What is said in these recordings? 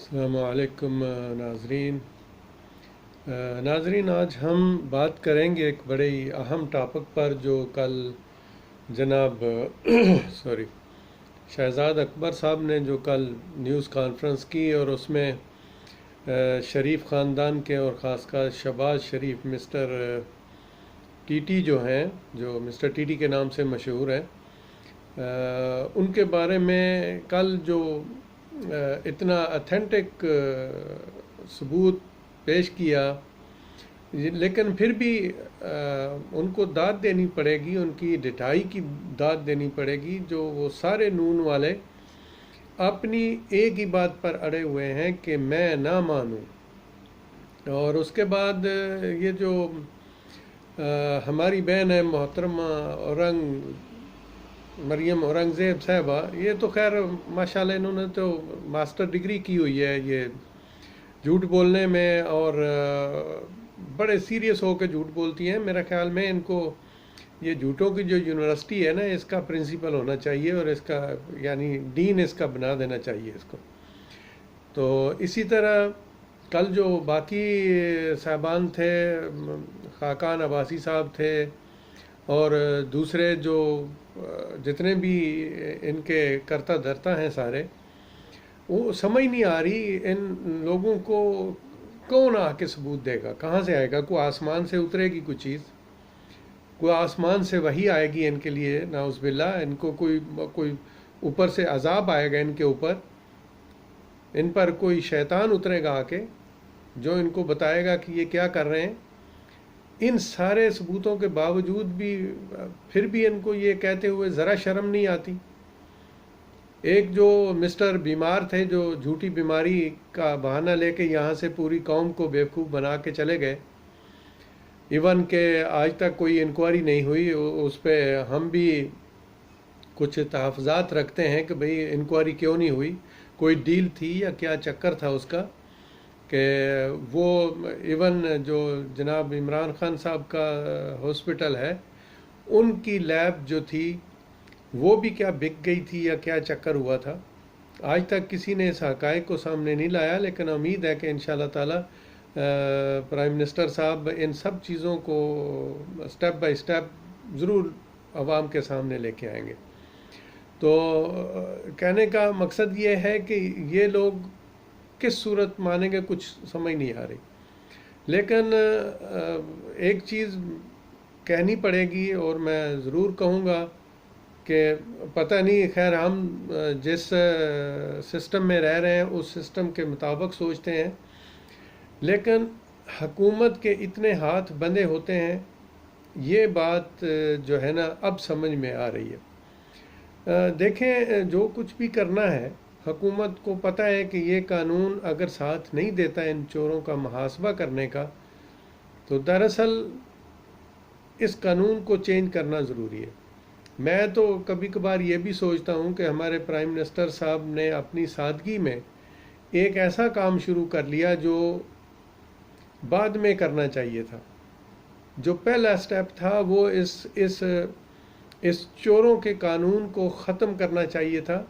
السلام علیکم ناظرین، آج ہم بات کریں گے ایک بڑے ہی اہم ٹاپک پر جو کل جناب سوری شہزاد اکبر صاحب نے جو کل نیوز کانفرنس کی اور اس میں شریف خاندان کے اور خاص کر شہباز شریف مسٹر ٹی ٹی جو ہیں، جو مسٹر ٹی ٹی کے نام سے مشہور ہیں، ان کے بارے میں کل جو اتنا اتھینٹک ثبوت پیش کیا، لیکن پھر بھی ان کو داد دینی پڑے گی، ان کی ڈٹائی کی داد دینی پڑے گی، جو وہ سارے نون والے اپنی ایک ہی بات پر اڑے ہوئے ہیں کہ میں نہ مانوں۔ اور اس کے بعد یہ جو ہماری بہن ہے محترمہ مریم اورنگزیب صاحبہ، یہ تو خیر ماشاءاللہ انہوں نے تو ماسٹر ڈگری کی ہوئی ہے یہ جھوٹ بولنے میں، اور بڑے سیریس ہو کے جھوٹ بولتی ہیں۔ میرا خیال میں ان کو یہ جھوٹوں کی جو یونیورسٹی ہے نا، اس کا پرنسپل ہونا چاہیے، اور اس کا یعنی ڈین اس کا بنا دینا چاہیے اس کو۔ تو اسی طرح کل جو باقی صاحبان تھے، خاقان عباسی صاحب تھے اور دوسرے جو جتنے بھی ان کے کرتا دھرتا ہیں سارے، وہ سمجھ نہیں آ رہی ان لوگوں کو کون آ کے ثبوت دے گا، کہاں سے آئے گا؟ کوئی آسمان سے اترے گی کوئی چیز، کوئی آسمان سے وحی آئے گی ان کے لیے؟ نعوذ باللہ، ان کو کوئی اوپر سے عذاب آئے گا ان کے اوپر، ان پر کوئی شیطان اترے گا آ کے جو ان کو بتائے گا کہ یہ کیا کر رہے ہیں۔ ان سارے ثبوتوں کے باوجود بھی پھر بھی ان کو یہ کہتے ہوئے ذرا شرم نہیں آتی۔ ایک جو مسٹر بیمار تھے، جو جھوٹی بیماری کا بہانہ لے کے یہاں سے پوری قوم کو بیوقوف بنا کے چلے گئے، ایون کہ آج تک کوئی انکوائری نہیں ہوئی اس پہ۔ ہم بھی کچھ تحفظات رکھتے ہیں کہ بھئی انکوائری کیوں نہیں ہوئی، کوئی ڈیل تھی یا کیا چکر تھا اس کا، کہ وہ ایون جو جناب عمران خان صاحب کا ہاسپٹل ہے، ان کی لیب جو تھی وہ بھی کیا بک گئی تھی یا کیا چکر ہوا تھا، آج تک کسی نے اس حقائق کو سامنے نہیں لایا۔ لیکن امید ہے کہ انشاءاللہ تعالی پرائم منسٹر صاحب ان سب چیزوں کو سٹیپ بائی سٹیپ ضرور عوام کے سامنے لے کے آئیں گے۔ تو کہنے کا مقصد یہ ہے کہ یہ لوگ کس صورت مانیں گے، کچھ سمجھ نہیں آ رہی۔ لیکن ایک چیز کہنی پڑے گی اور میں ضرور کہوں گا کہ پتہ نہیں، خیر ہم جس سسٹم میں رہ رہے ہیں اس سسٹم کے مطابق سوچتے ہیں، لیکن حکومت کے اتنے ہاتھ بندھے ہوتے ہیں، یہ بات جو ہے نا اب سمجھ میں آ رہی ہے۔ دیکھیں، جو کچھ بھی کرنا ہے، حکومت کو پتہ ہے کہ یہ قانون اگر ساتھ نہیں دیتا ان چوروں کا محاسبہ کرنے کا، تو دراصل اس قانون کو چینج کرنا ضروری ہے۔ میں تو کبھی کبھار یہ بھی سوچتا ہوں کہ ہمارے پرائم منسٹر صاحب نے اپنی سادگی میں ایک ایسا کام شروع کر لیا جو بعد میں کرنا چاہیے تھا۔ جو پہلا سٹیپ تھا وہ اس چوروں کے قانون کو ختم کرنا چاہیے تھا۔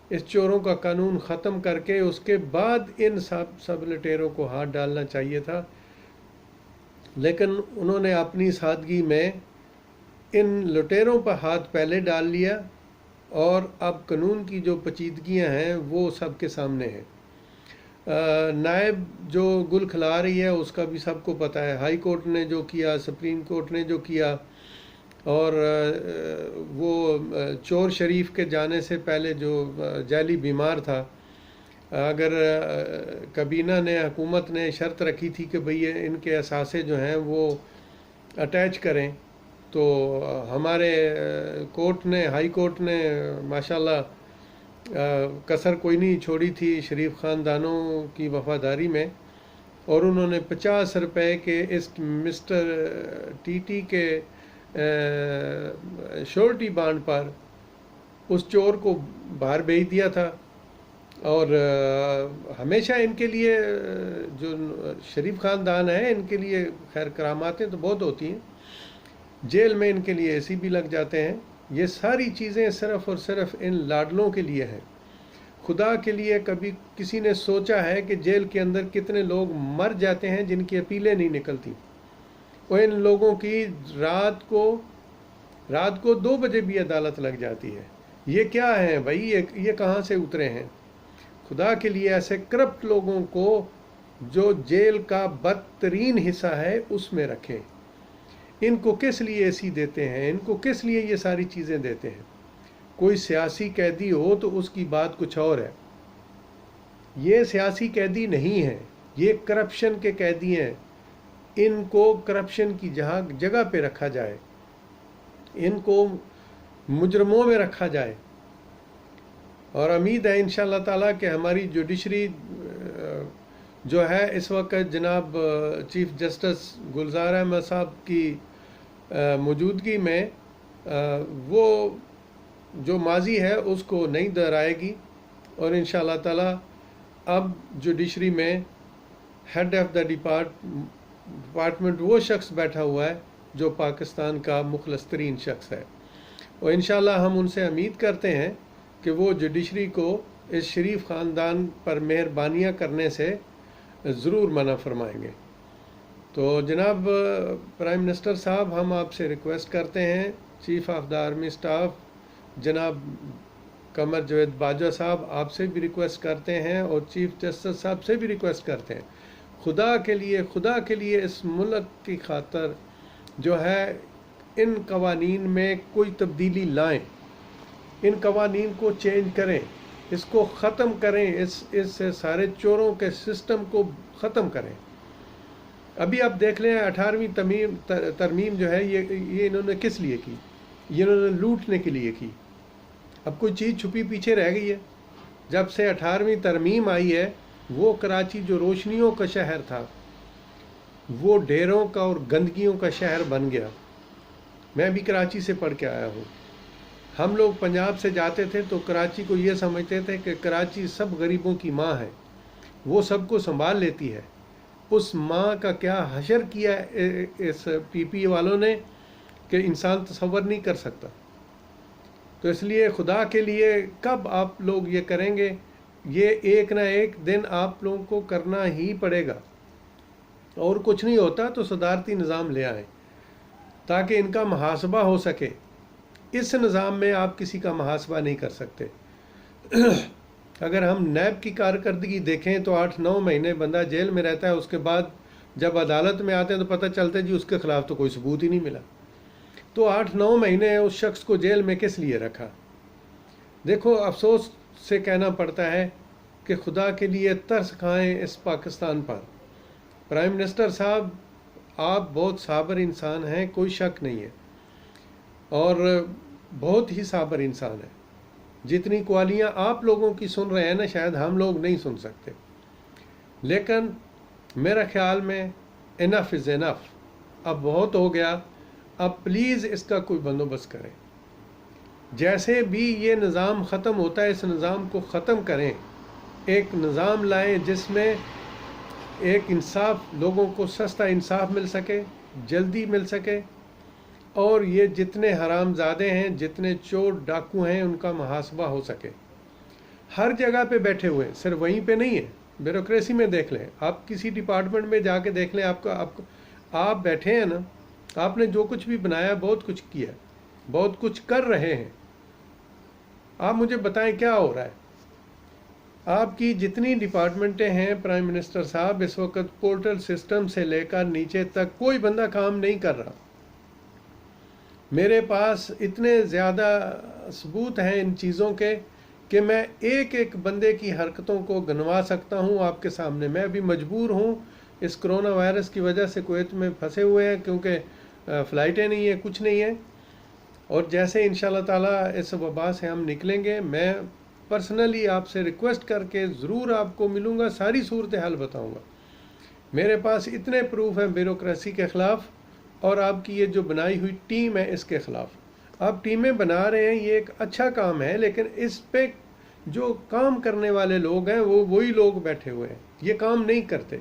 اس چوروں کا قانون ختم کر کے اس کے بعد ان سب لٹیروں کو ہاتھ ڈالنا چاہیے تھا، لیکن انہوں نے اپنی سادگی میں ان لٹیروں پر ہاتھ پہلے ڈال لیا، اور اب قانون کی جو پیچیدگیاں ہیں وہ سب کے سامنے ہیں۔ نائب جو گل کھلا رہی ہے اس کا بھی سب کو پتہ ہے، ہائی کورٹ نے جو کیا، سپریم کورٹ نے جو کیا، اور وہ چور شریف کے جانے سے پہلے جو جعلی بیمار تھا، اگر کابینہ نے، حکومت نے شرط رکھی تھی کہ بھئی ان کے اثاثے جو ہیں وہ اٹیچ کریں، تو ہمارے کورٹ نے، ہائی کورٹ نے ماشاءاللہ کسر کوئی نہیں چھوڑی تھی شریف خاندانوں کی وفاداری میں، اور انہوں نے 50 روپے کے اس مسٹر ٹی ٹی کے شورٹی بانڈ پر اس چور کو باہر بھیج دیا تھا۔ اور ہمیشہ ان کے لیے جو شریف خاندان ہے، ان کے لیے خیر کراماتیں تو بہت ہوتی ہیں، جیل میں ان کے لیے اے سی بھی لگ جاتے ہیں۔ یہ ساری چیزیں صرف اور صرف ان لاڈلوں کے لیے ہیں۔ خدا کے لیے کبھی کسی نے سوچا ہے کہ جیل کے اندر کتنے لوگ مر جاتے ہیں جن کی اپیلیں نہیں نکلتی؟ اور ان لوگوں کی رات کو 2 بجے بھی عدالت لگ جاتی ہے. یہ کیا ہے بھائی؟ یہ کہاں سے اترے ہیں؟ خدا کے لیے ایسے کرپٹ لوگوں کو جو جیل کا بدترین حصہ ہے اس میں رکھیں. ان کو کس لیے ایسی دیتے ہیں؟ ان کو کس لیے یہ ساری چیزیں دیتے ہیں؟ کوئی سیاسی قیدی ہو تو اس کی بات کچھ اور ہے. یہ سیاسی قیدی نہیں ہیں، یہ کرپشن کے قیدی ہیں. ان کو کرپشن کی جگہ پہ رکھا جائے، ان کو مجرموں میں رکھا جائے. اور امید ہے انشاءاللہ تعالیٰ کہ ہماری جوڈیشری جو ہے اس وقت جناب چیف جسٹس گلزار احمد صاحب کی موجودگی میں وہ جو ماضی ہے اس کو نہیں دہرائے گی. اور انشاءاللہ تعالیٰ اب جوڈیشری میں ہیڈ آف دا ڈپارٹمنٹ وہ شخص بیٹھا ہوا ہے جو پاکستان کا مخلص ترین شخص ہے. اور انشاءاللہ ہم ان سے امید کرتے ہیں کہ وہ جوڈیشری کو اس شریف خاندان پر مہربانیاں کرنے سے ضرور منع فرمائیں گے. تو جناب پرائم منسٹر صاحب، ہم آپ سے ریکویسٹ کرتے ہیں، chief of the army staff جناب قمر جاوید باجوہ صاحب، آپ سے بھی ریکویسٹ کرتے ہیں اور چیف جسٹس صاحب سے بھی ریکویسٹ کرتے ہیں، خدا کے لیے اس ملک کی خاطر جو ہے ان قوانین میں کوئی تبدیلی لائیں، ان قوانین کو چینج کریں، اس کو ختم کریں، اس سے سارے چوروں کے سسٹم کو ختم کریں. ابھی آپ دیکھ لیں 18ویں ترمیم جو ہے یہ انہوں نے کس لیے کی؟ یہ انہوں نے لوٹنے کے لیے کی. اب کوئی چیز چھپی پیچھے رہ گئی ہے؟ جب سے 18ویں ترمیم آئی ہے وہ کراچی جو روشنیوں کا شہر تھا وہ ڈیروں کا اور گندگیوں کا شہر بن گیا. میں بھی کراچی سے پڑھ کے آیا ہوں. ہم لوگ پنجاب سے جاتے تھے تو کراچی کو یہ سمجھتے تھے کہ کراچی سب غریبوں کی ماں ہے، وہ سب کو سنبھال لیتی ہے. اس ماں کا کیا حشر کیا اس پی پی والوں نے کہ انسان تصور نہیں کر سکتا. تو اس لیے خدا کے لیے کب آپ لوگ یہ کریں گے؟ یہ ایک نہ ایک دن آپ لوگوں کو کرنا ہی پڑے گا. اور کچھ نہیں ہوتا تو صدارتی نظام لے آئیں تاکہ ان کا محاسبہ ہو سکے. اس نظام میں آپ کسی کا محاسبہ نہیں کر سکتے. اگر ہم نیب کی کارکردگی دیکھیں تو 8-9 مہینے بندہ جیل میں رہتا ہے، اس کے بعد جب عدالت میں آتے ہیں تو پتہ چلتا ہے جی اس کے خلاف تو کوئی ثبوت ہی نہیں ملا. تو 8-9 مہینے اس شخص کو جیل میں کس لیے رکھا؟ دیکھو افسوس سے کہنا پڑتا ہے کہ خدا کے لیے ترس کھائیں اس پاکستان پر. پرائم منسٹر صاحب، آپ بہت صابر انسان ہیں، کوئی شک نہیں ہے، اور بہت ہی صابر انسان ہے. جتنی قوالیاں آپ لوگوں کی سن رہے ہیں نا شاید ہم لوگ نہیں سن سکتے. لیکن میرا خیال میں انف از انف، اب بہت ہو گیا. اب پلیز اس کا کوئی بندوبست کریں. جیسے بھی یہ نظام ختم ہوتا ہے اس نظام کو ختم کریں. ایک نظام لائیں جس میں ایک انصاف، لوگوں کو سستا انصاف مل سکے، جلدی مل سکے، اور یہ جتنے حرام زادے ہیں، جتنے چور ڈاکو ہیں، ان کا محاسبہ ہو سکے. ہر جگہ پہ بیٹھے ہوئے ہیں، صرف وہیں پہ نہیں ہے. بیوروکریسی میں دیکھ لیں، آپ کسی ڈپارٹمنٹ میں جا کے دیکھ لیں، آپ بیٹھے ہیں نا، آپ نے جو کچھ بھی بنایا بہت کچھ کیا، بہت کچھ کر رہے ہیں. آپ مجھے بتائیں کیا ہو رہا ہے؟ آپ کی جتنی ڈپارٹمنٹیں ہیں پرائم منسٹر صاحب، اس وقت پورٹل سسٹم سے لے کر نیچے تک کوئی بندہ کام نہیں کر رہا. میرے پاس اتنے زیادہ ثبوت ہیں ان چیزوں کے کہ میں ایک ایک بندے کی حرکتوں کو گنوا سکتا ہوں آپ کے سامنے. میں ابھی مجبور ہوں، اس کرونا وائرس کی وجہ سے کویت میں پھنسے ہوئے ہیں کیونکہ فلائٹیں نہیں ہیں، کچھ نہیں ہے. اور جیسے انشاءاللہ تعالیٰ اس وبا سے ہم نکلیں گے، میں پرسنلی آپ سے ریکویسٹ کر کے ضرور آپ کو ملوں گا، ساری صورتحال بتاؤں گا. میرے پاس اتنے پروف ہیں بیوروکریسی کے خلاف، اور آپ کی یہ جو بنائی ہوئی ٹیم ہے اس کے خلاف. آپ ٹیمیں بنا رہے ہیں، یہ ایک اچھا کام ہے، لیکن اس پہ جو کام کرنے والے لوگ ہیں وہ وہی لوگ بیٹھے ہوئے ہیں، یہ کام نہیں کرتے.